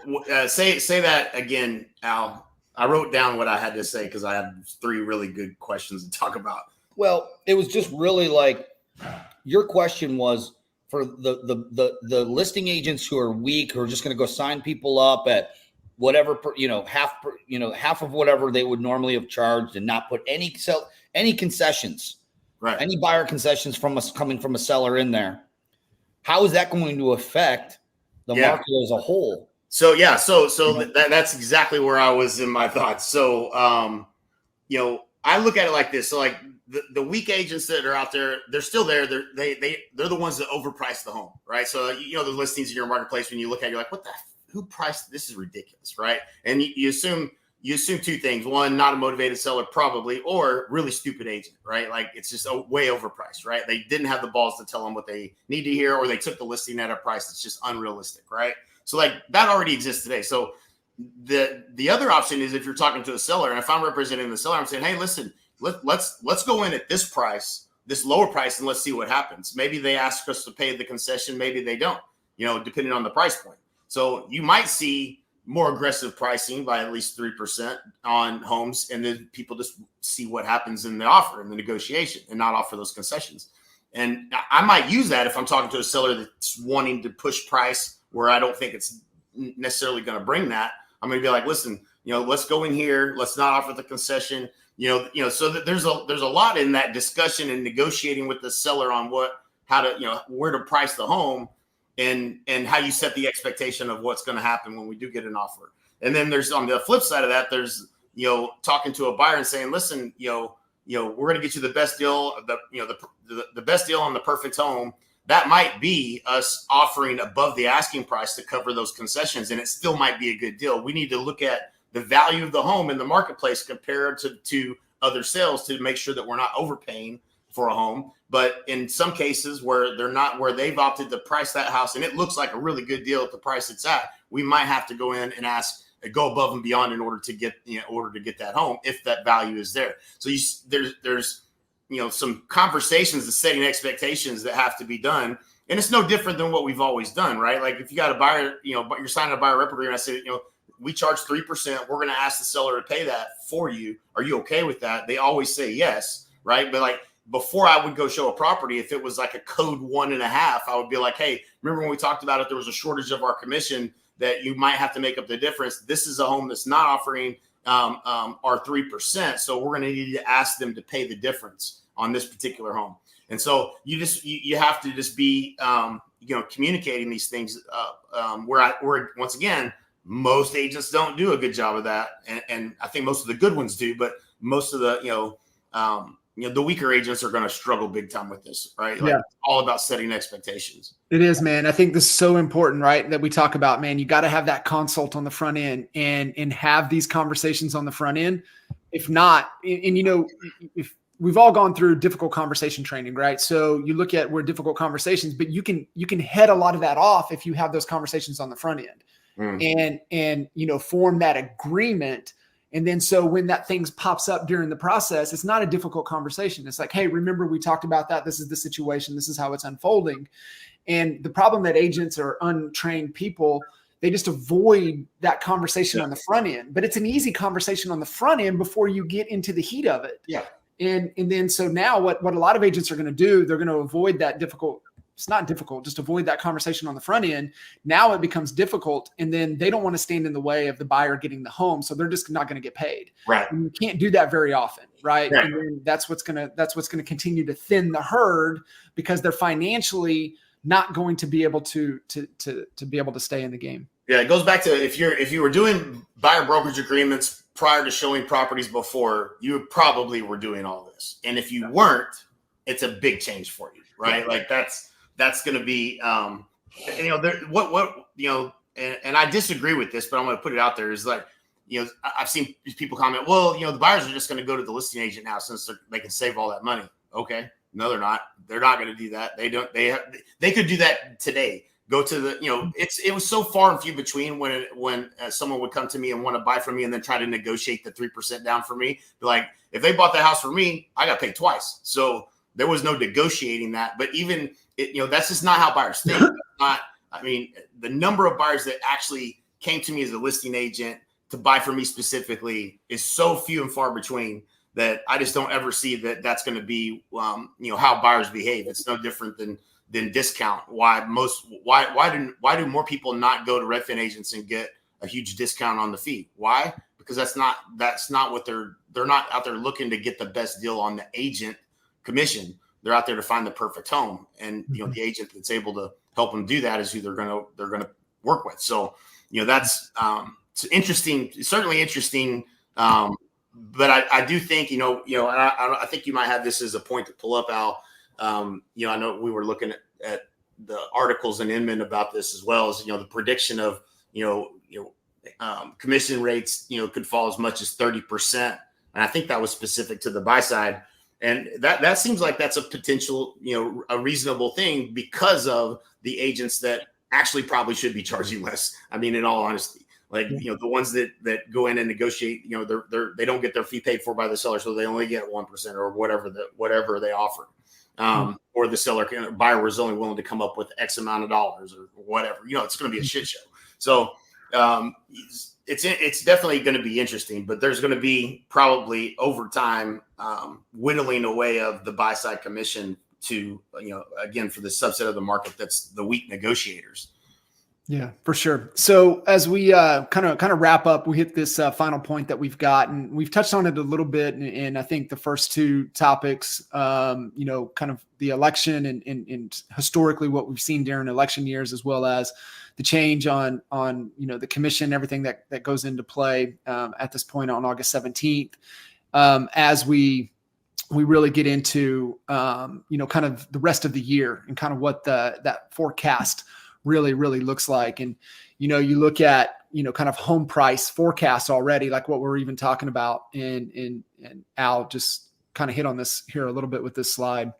say that again, Al. I wrote down what I had to say because I had 3 really good questions to talk about. Well, it was just really like your question was for the listing agents who are weak, who are just going to go sign people up at whatever, half of whatever they would normally have charged and not put any concessions, Right. any buyer concessions coming from a seller in there. How is that going to affect the market as a whole? So that's exactly where I was in my thoughts. So I look at it like this. So like the weak agents that are out there, they're still there. They're the ones that overprice the home, right? So the listings in your marketplace, when you look at it, you're like, what the who priced this? Is ridiculous, right? And you assume 2 things: one, not a motivated seller, probably, or really stupid agent, right? Like it's just way overpriced, right? They didn't have the balls to tell them what they need to hear, or they took the listing at a price that's just unrealistic, right? So like that already exists today. So the other option is if you're talking to a seller, and if I'm representing the seller, I'm saying, hey, listen, let's go in at this price, this lower price, and let's see what happens. Maybe they ask us to pay the concession, maybe they don't, depending on the price point. So you might see more aggressive pricing by at least 3% on homes, and then people just see what happens in the offer and the negotiation and not offer those concessions. And I might use that if I'm talking to a seller that's wanting to push price where I don't think it's necessarily going to bring that. I'm going to be like, listen, let's go in here. Let's not offer the concession. So that there's a lot in that discussion and negotiating with the seller on where to price the home and how you set the expectation of what's going to happen when we do get an offer. And then there's on the flip side of that, there's talking to a buyer and saying, listen, we're going to get you the best deal, the best deal on the perfect home. That might be us offering above the asking price to cover those concessions, and it still might be a good deal. We need to look at the value of the home in the marketplace compared to other sales to make sure that we're not overpaying for a home. But in some cases where they've opted to price that house and it looks like a really good deal at the price it's at, we might have to go in and go above and beyond in order to get that home if that value is there. So there's some conversations and setting expectations that have to be done. And it's no different than what we've always done, right? Like if you got a buyer, but you're signing a buyer rep agreement, I say, we charge 3%. We're going to ask the seller to pay that for you. Are you okay with that? They always say yes, right? But like before I would go show a property, if it was like a code 1.5, I would be like, hey, remember when we talked about it, there was a shortage of our commission that you might have to make up the difference. This is a home that's not offering our 3%. So we're going to need to ask them to pay the difference on this particular home. And so you have to just be, communicating these things where once again, most agents don't do a good job of that. And I think most of the good ones do, but most of the, the weaker agents are going to struggle big time with this, right? Like, it's all about setting expectations. It is, man. I think this is so important, right? That we talk about, man, you got to have that consult on the front end and have these conversations on the front end. If not, if we've all gone through difficult conversation training, right? So you look at where difficult conversations, but you can head a lot of that off if you have those conversations on the front end and form that agreement. And then so when that thing pops up during the process, it's not a difficult conversation. It's like, hey, remember we talked about that. This is the situation. This is how it's unfolding. And the problem that agents or untrained people, they just avoid that conversation on the front end. But it's an easy conversation on the front end before you get into the heat of it. Yeah. And then so now what a lot of agents are going to do, they're going to avoid that difficult. It's not difficult, just avoid that conversation on the front end. Now it becomes difficult, and then they don't want to stand in the way of the buyer getting the home, so they're just not going to get paid. Right. And you can't do that very often, right? Right. And then that's what's going to continue to thin the herd because they're financially not going to be able to be able to stay in the game. Yeah, it goes back to if you were doing buyer brokerage agreements prior to showing properties before, you probably were doing all this. And if you weren't, it's a big change for you, right? Like that's going to be, and I disagree with this, but I'm going to put it out there is like, I've seen people comment, well, the buyers are just going to go to the listing agent now since they can save all that money. Okay. No, they're not. They're not going to do that. They could do that today. Go to the, it was so far and few between when someone would come to me and want to buy from me and then try to negotiate the 3% down for me. Like if they bought the house for me, I got paid twice. So there was no negotiating that. But even that's just not how buyers think. The number of buyers that actually came to me as a listing agent to buy from me specifically is so few and far between that I just don't ever see that that's going to be, how buyers behave. It's no different than discount. Why do more people not go to Redfin agents and get a huge discount on the fee? Why? Because that's not what they're not out there looking to get the best deal on the agent commission. They're out there to find the perfect home, and the agent that's able to help them do that is who they're going to work with. So that's it's interesting, certainly interesting. But I do think I think you might have this as a point to pull up, Al. I know we were looking at the articles in Inman about this as well as the prediction of commission rates could fall as much as 30%, and I think that was specific to the buy side. And that seems like that's a potential, a reasonable thing because of the agents that actually probably should be charging less. I mean, in all honesty, the ones that go in and negotiate, they don't get their fee paid for by the seller, so they only get 1% or whatever they offer, or the buyer was only willing to come up with X amount of dollars or whatever. It's going to be a shit show. So it's definitely going to be interesting, but there's going to be probably over time whittling away of the buy side commission to again for the subset of the market that's the weak negotiators. Yeah, for sure. So as we kind of wrap up, we hit this final point that we've got, and we've touched on it a little bit. And I think the first two topics, kind of the election and historically what we've seen during election years, as well as the change on the commission, everything that goes into play at this point on August 17th, as we really get into kind of the rest of the year and kind of what that forecast really looks like. And you look at kind of home price forecasts already, like what we're even talking about, and Al just kind of hit on this here a little bit with this slide.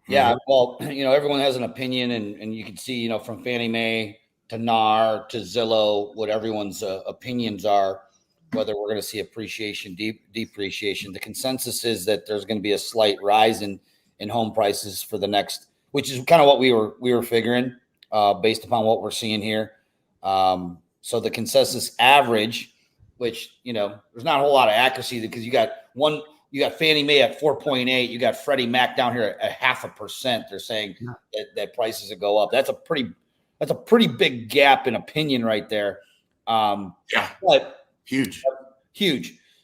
Yeah, well, everyone has an opinion, and you can see, from Fannie Mae to NAR to Zillow, what everyone's opinions are, whether we're going to see appreciation, depreciation. The consensus is that there's going to be a slight rise in home prices for the next, which is kind of what we were figuring based upon what we're seeing here. So the consensus average, which, there's not a whole lot of accuracy because you got Fannie Mae at 4.8. You got Freddie Mac down here at 0.5%. They're saying that prices will go up. That's a pretty big gap in opinion right there. But huge.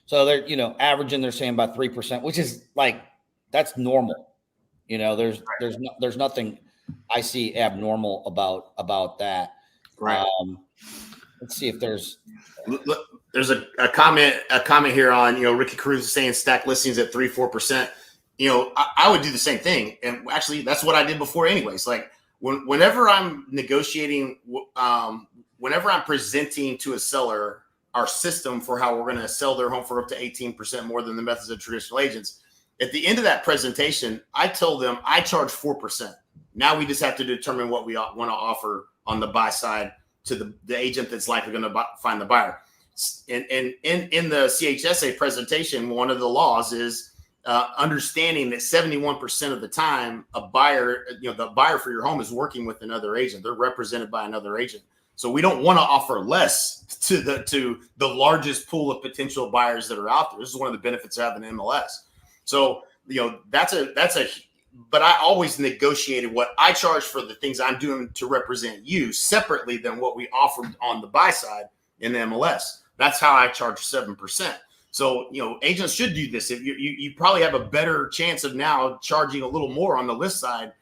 So they're, averaging, they're saying about 3%, which is that's normal. There's nothing I see abnormal about that. Right. Let's see if there's a comment here on, Ricky Cruz is saying stack listings at 3-4%. I would do the same thing. And actually that's what I did before anyways. Whenever I'm negotiating, whenever I'm presenting to a seller our system for how we're going to sell their home for up to 18% more than the methods of traditional agents, at the end of that presentation, I told them I charge 4%. Now we just have to determine what we want to offer on the buy side to the agent that's likely going to find the buyer. And in the CHSA presentation, one of the laws is understanding that 71% of the time, a buyer, the buyer for your home is working with another agent. They're represented by another agent. So we don't want to offer less to the largest pool of potential buyers that are out there. This is one of the benefits of having MLS. So, but I always negotiated what I charge for the things I'm doing to represent you separately than what we offered on the buy side in the MLS. That's how I charge 7%. So, agents should do this. If you probably have a better chance of now charging a little more on the list side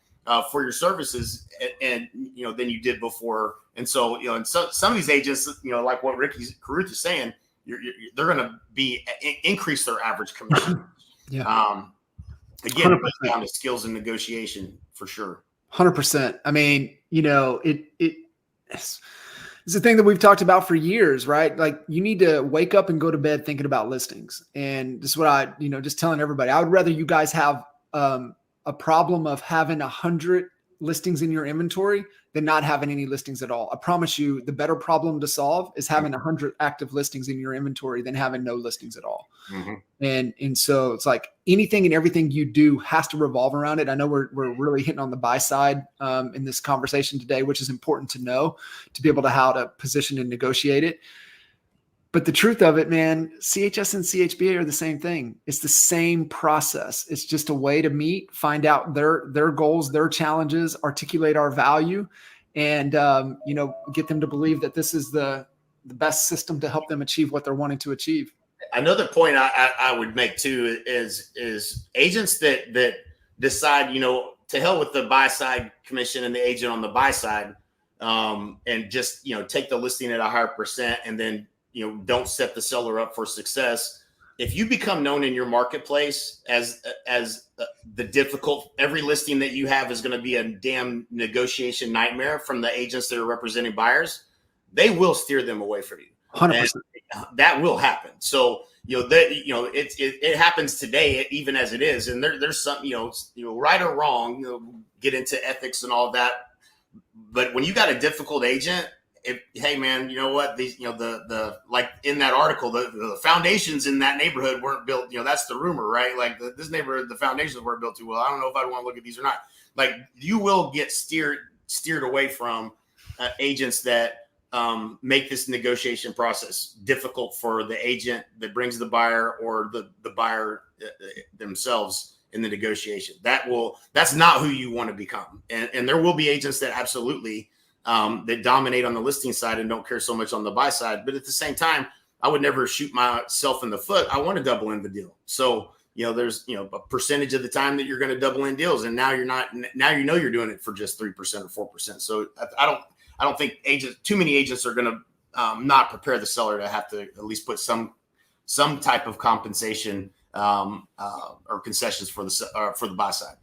for your services and than you did before. And so, and so some of these agents, like what Ricky Caruth is saying, they're going to increase their average commission. Yeah. Again, it comes down to skills and negotiation for sure. 100%. I mean, it's a thing that we've talked about for years, right? Like you need to wake up and go to bed thinking about listings. And this is what I, just telling everybody, I would rather you guys have a problem of having 100 listings in your inventory than not having any listings at all. I promise you the better problem to solve is having 100 active listings in your inventory than having no listings at all. Mm-hmm. And so it's like anything and everything you do has to revolve around it. I know we're really hitting on the buy side in this conversation today, which is important to know to be able to how to position and negotiate it. But the truth of it, man, CHS and CHBA are the same thing. It's the same process. It's just a way to meet, find out their goals, their challenges, articulate our value, and get them to believe that this is the best system to help them achieve what they're wanting to achieve. Another point I would make too is agents that decide, to hell with the buy side commission and the agent on the buy side, and just take the listing at a higher percent, and then don't set the seller up for success. If you become known in your marketplace as the difficult, every listing that you have is going to be a damn negotiation nightmare from the agents that are representing buyers, they will steer them away from you. 100%. And that will happen. So, it happens today, even as it is. And there's some, right or wrong, get into ethics and all that. But when you got a difficult agent, hey man, you know what? These, the like in that article, the foundations in that neighborhood weren't built. That's the rumor, right? Like this neighborhood, the foundations weren't built too well. I don't know if I want to look at these or not. Like you will get steered away from agents that make this negotiation process difficult for the agent that brings the buyer or the buyer themselves in the negotiation. That's not who you want to become. And there will be agents that absolutely that dominate on the listing side and don't care so much on the buy side. But at the same time, I would never shoot myself in the foot. I want to double in the deal. So, there's, a percentage of the time that you're going to double in deals. And now you're not, now you're doing it for just 3% or 4%. So I don't think too many agents are going to not prepare the seller to have to at least put some type of compensation or concessions for the buy side.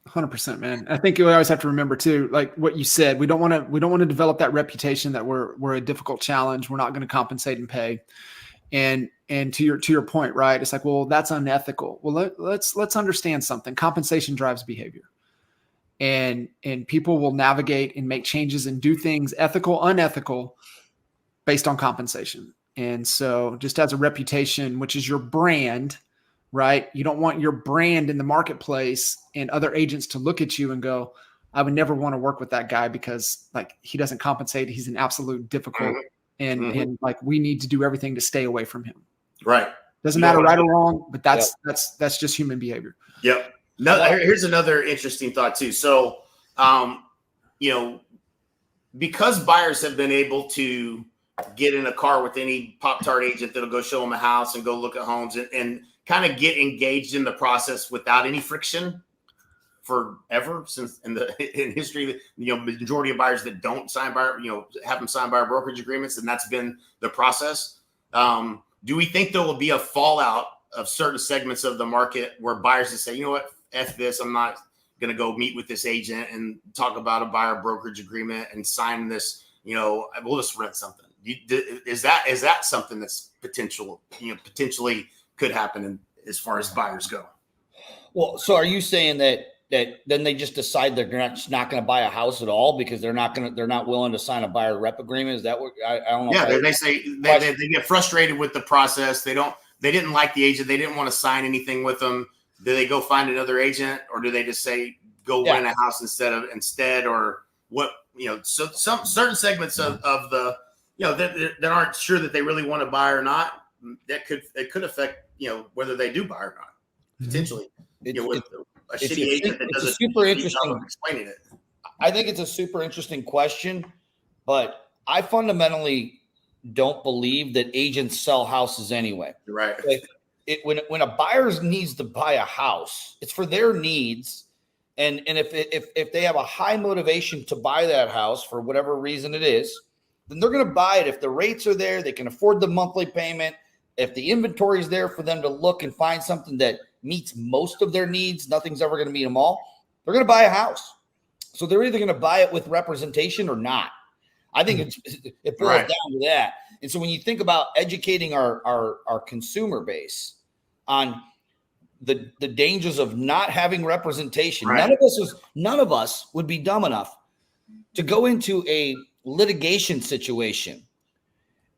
100%, man. I think you always have to remember too, like what you said, we don't want to develop that reputation that we're a difficult challenge. We're not going to compensate and pay. And to your point, right? It's like, well, that's unethical. Well, let's understand something. Compensation drives behavior. And people will navigate and make changes and do things ethical, unethical based on compensation. And so just as a reputation, which is your brand, right? You don't want your brand in the marketplace and other agents to look at you and go, I would never want to work with that guy because like he doesn't compensate. He's an absolute difficult and like we need to do everything to stay away from him. Right. Doesn't matter right or wrong, but that's just human behavior. Yep. No, here's another interesting thought too. So, because buyers have been able to get in a car with any Pop-Tart agent that'll go show them a house and go look at homes and kind of get engaged in the process without any friction forever since in history, majority of buyers that don't sign buyer, have them sign buyer brokerage agreements, and that's been the process. Do we think there will be a fallout of certain segments of the market where buyers will say, you know what, F this, I'm not going to go meet with this agent and talk about a buyer brokerage agreement and sign this, we'll just rent something. Is that something that's potentially could happen as far as buyers go? Well, so are you saying that then they just decide they're not going to buy a house at all because they're not willing to sign a buyer rep agreement? Is that what I don't know? Yeah, they say they get frustrated with the process. They didn't like the agent. They didn't want to sign anything with them. Do they go find another agent, or do they just say go rent a house instead, or what? So some certain segments of the that aren't sure that they really want to buy or not. It could affect whether they do buy or not potentially. With a shitty agent that doesn't super interesting explaining it. I think it's a super interesting question, but I fundamentally don't believe that agents sell houses anyway. Right. When a buyer needs to buy a house, it's for their needs. And if they have a high motivation to buy that house for whatever reason it is, then they're going to buy it. If the rates are there, they can afford the monthly payment. If the inventory is there for them to look and find something that meets most of their needs, nothing's ever going to meet them all. They're going to buy a house. So they're either going to buy it with representation or not. I think it boils down to that. And so when you think about educating our consumer base on the dangers of not having representation, none of us would be dumb enough to go into a litigation situation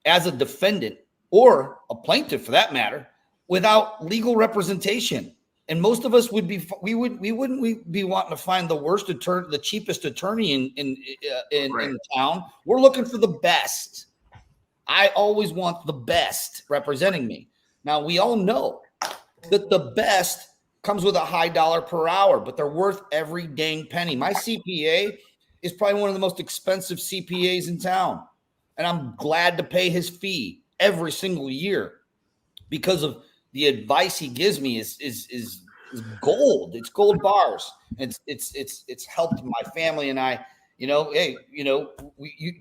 as a defendant or a plaintiff for that matter without legal representation. And most of us wouldn't be wanting to find the worst attorney, the cheapest attorney in town. We're looking for the best. I always want the best representing me. Now, we all know that the best comes with a high dollar per hour, but they're worth every dang penny. My CPA is probably one of the most expensive CPAs in town, and I'm glad to pay his fee every single year because of the advice he gives me is gold. It's gold bars. It's helped my family and I.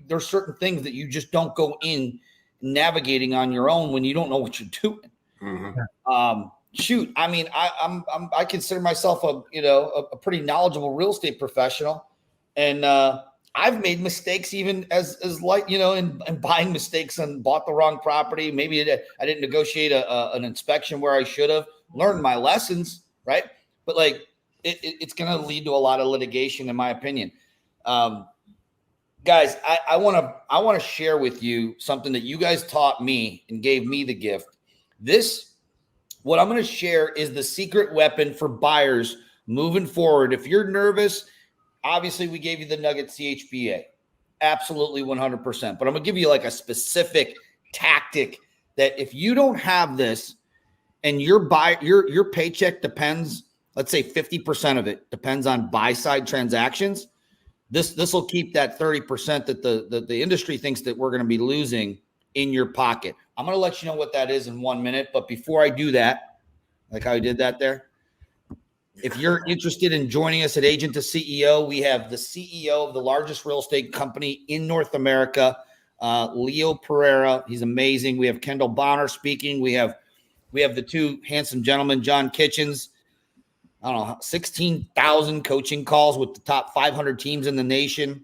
There's certain things that you just don't go in navigating on your own when you don't know what you're doing. Mm-hmm. Shoot, I mean, I consider myself a pretty knowledgeable real estate professional, and I've made mistakes even as in buying mistakes and bought the wrong property. Maybe I didn't negotiate an inspection where I should have. Learned my lessons, right? But it's going to lead to a lot of litigation, in my opinion. Guys, I want to share with you something that you guys taught me and gave me the gift. What I'm going to share is the secret weapon for buyers moving forward. If you're nervous, obviously we gave you the nugget CHBA, absolutely 100%. But I'm going to give you like a specific tactic that if you don't have this and your paycheck depends, let's say 50% of it depends on buy side transactions, this will keep that 30% that the industry thinks that we're going to be losing in your pocket. I'm going to let you know what that is in 1 minute. But before I do that, like how I did that there, if you're interested in joining us at Agent to CEO, we have the CEO of the largest real estate company in North America, Leo Pereira. He's amazing. We have Kendall Bonner speaking. We have the two handsome gentlemen, John Kitchens. I don't know, 16,000 coaching calls with the top 500 teams in the nation.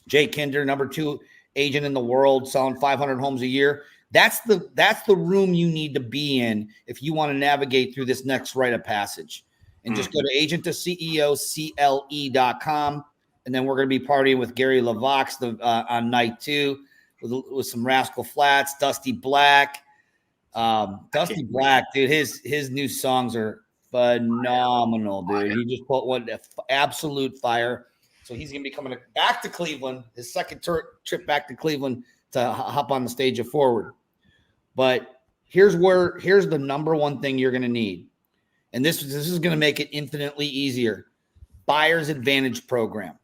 Jay Kinder, number 2 agent in the world, selling 500 homes a year. That's the room you need to be in if you want to navigate through this next rite of passage. And just go to agent to CEO, CLE.com. And then we're going to be partying with Gary LaVox on night 2 with some Rascal Flatts, Dusty Black. Dusty Black, dude, his new songs are phenomenal, dude. He just put one absolute fire. So he's going to be coming back to Cleveland, his second trip back to Cleveland to hop on the stage of Forward. But here's the number one thing you're going to need. And this is going to make it infinitely easier. Buyer's Advantage program.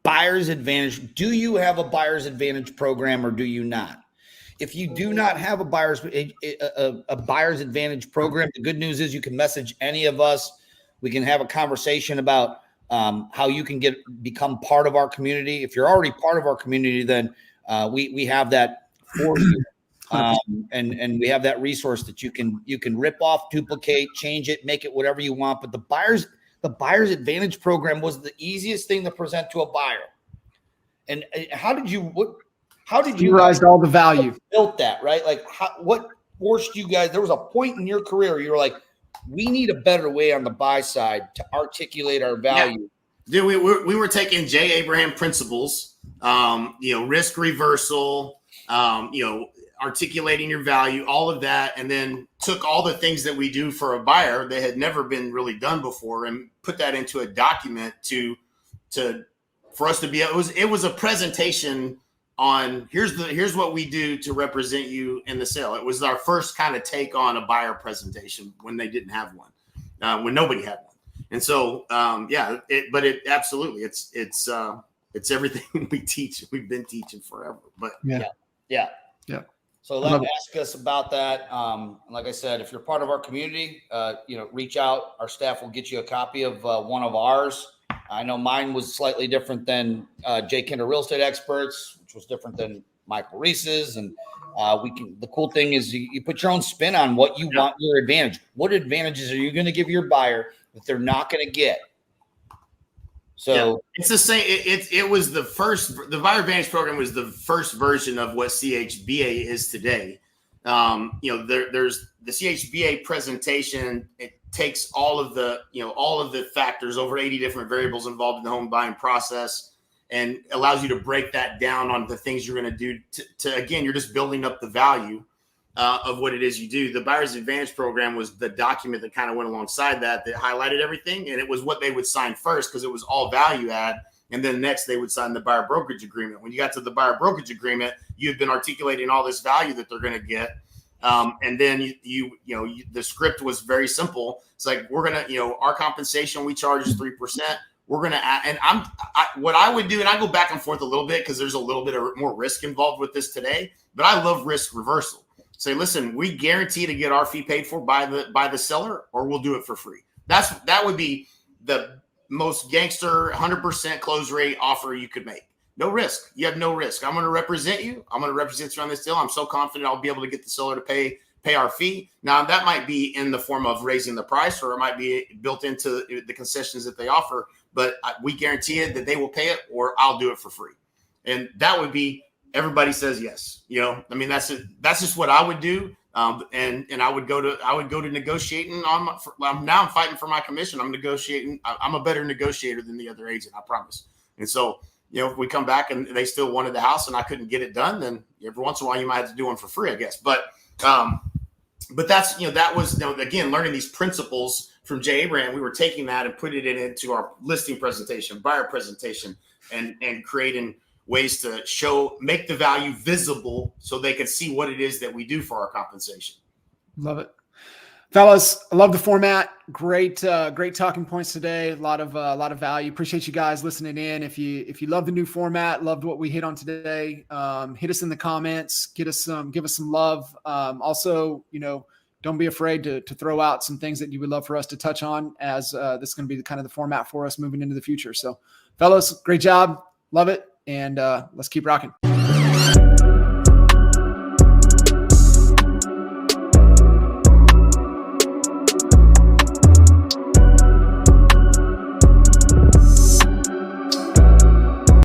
Buyer's Advantage. Do you have a Buyer's Advantage program or do you not? If you do not have a Buyer's Advantage program, the good news is you can message any of us. We can have a conversation about how you can become part of our community. If you're already part of our community, then we have that for you. And we have that resource that you can rip off, duplicate, change it, make it whatever you want. But the Buyer's Advantage program was the easiest thing to present to a buyer. And how did you realized all the value built that, right? Like what forced you guys? There was a point in your career where you were like, we need a better way on the buy side to articulate our value. Yeah. Dude, we were taking J. Abraham principles, risk reversal, articulating your value, all of that, and then took all the things that we do for a buyer that had never been really done before and put that into a document for us to be. It was a presentation on here's what we do to represent you in the sale. It was our first kind of take on a buyer presentation when they didn't have one, when nobody had one. And so, it absolutely, it's everything we teach. We've been teaching forever, but yeah. So ask us about that. Like I said, if you're part of our community, reach out. Our staff will get you a copy of one of ours. I know mine was slightly different than Jay Kinder Real Estate Experts, which was different than Michael Reese's. And the cool thing is you put your own spin on what you want your advantage. What advantages are you going to give your buyer that they're not going to get? So it's the same. It was the Buyer Advantage program was the first version of what CHBA is today. There's the CHBA presentation. It takes all of the factors, over 80 different variables involved in the home buying process, and allows you to break that down on the things you're going to do to again, you're just building up the value of what it is you do. The Buyer's Advantage program was the document that kind of went alongside that highlighted everything. And it was what they would sign first because it was all value add. And then next they would sign the buyer brokerage agreement. When you got to the buyer brokerage agreement, you had been articulating all this value that they're going to get. And then the script was very simple. It's like, we're going to, our compensation, we charge 3%. We're going to, and what I would do, and I go back and forth a little bit because there's a little bit of more risk involved with this today, but I love risk reversal. Say, listen, we guarantee to get our fee paid for by the seller, or we'll do it for free. That would be the most gangster 100% close rate offer you could make. No risk. You have no risk. I'm going to represent you. I'm going to represent you on this deal. I'm so confident I'll be able to get the seller to pay our fee. Now, that might be in the form of raising the price, or it might be built into the concessions that they offer, but we guarantee it that they will pay it, or I'll do it for free. And that would be, everybody says yes. I mean, that's just what I would do. And I would go to negotiating now I'm fighting for my commission. I'm negotiating. I'm a better negotiator than the other agent, I promise. And so, if we come back and they still wanted the house and I couldn't get it done, then every once in a while you might have to do one for free, I guess. But that's, that was, again, learning these principles from Jay Abraham. We were taking that and putting it into our listing presentation, buyer presentation, and creating ways to make the value visible so they can see what it is that we do for our compensation. Love it. Fellas, I love the format. Great talking points today. A lot of value. Appreciate you guys listening in. If you love the new format, loved what we hit on today, hit us in the comments, give us some love. Also, don't be afraid to throw out some things that you would love for us to touch on, as this is going to be the format for us moving into the future. So, fellas, great job. Love it. And let's keep rocking.